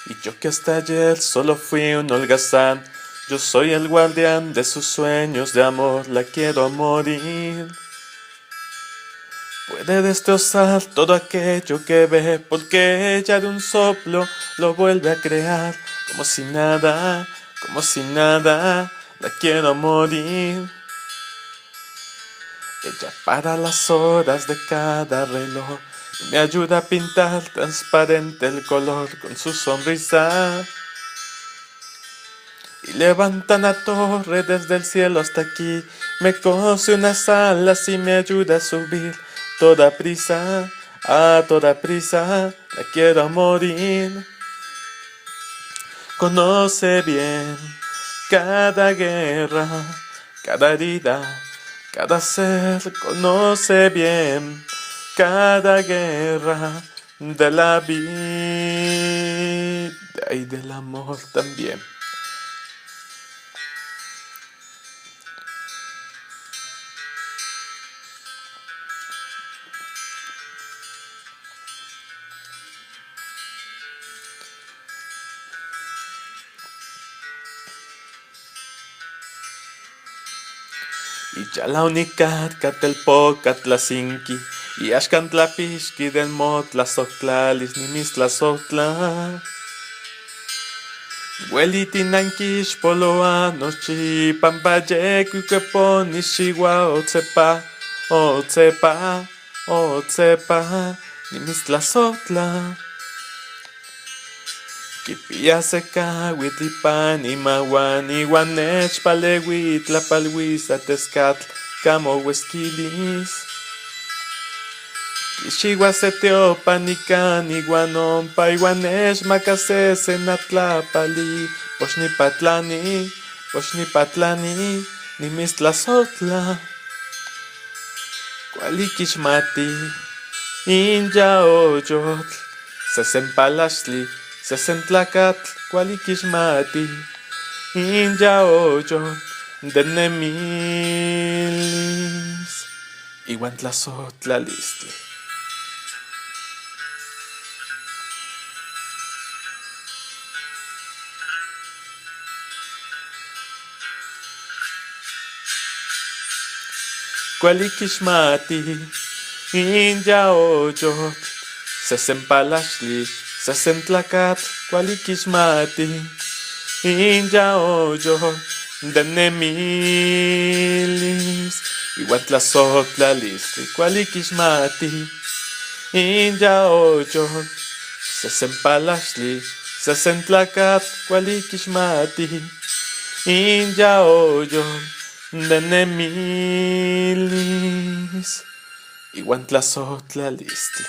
Y yo que hasta ayer solo fui un holgazán, yo soy el guardián de sus sueños de amor, la quiero morir. Puede destrozar todo aquello que ve, porque ella de un soplo lo vuelve a crear. Como si nada, la quiero morir. Ella para las horas de cada reloj y me ayuda a pintar transparente el color con su sonrisa. Y levanta la torre desde el cielo hasta aquí, me cose unas alas y me ayuda a subir. Toda prisa, a toda prisa, la quiero morir. Conoce bien cada guerra, cada herida, cada ser. Conoce bien cada guerra de la vida y del amor también. Y ya la unicat catelpocat tlasinki, y axkan tlapixki del motlazohtlalis nimistlazotla. Huelitinankish poloa nochi, pampayeku keponishiwa otsepa, otsepa, otsepa, nimistlazotla. Kipia seka huitlipan imawan iwan nechpalewi tlapalwis ateskatl kamo huesquilis. Kishiwa setiopan ikan iwan ompa iwan nechmakasese natlapali. Poxnipatlani, nimistlazotla. Kualikixmati, inja oyotl, sesempalaxtli, sesentlacatl, kualikixmati, inja oyotl, de nemilis, iwan tlazotlalistli. Kualikixmati, inja oyotl, sesempalaxtli, sesentlacatl, kualikixmati, inja oyotl, de nemilis, iwan tlazotlalistli. Kualikixmati, inja oyotl, sesempalaxtli, sesentlacatl, kualikixmati, inja oyotl, de nemilis, iwan tlazotlalistli.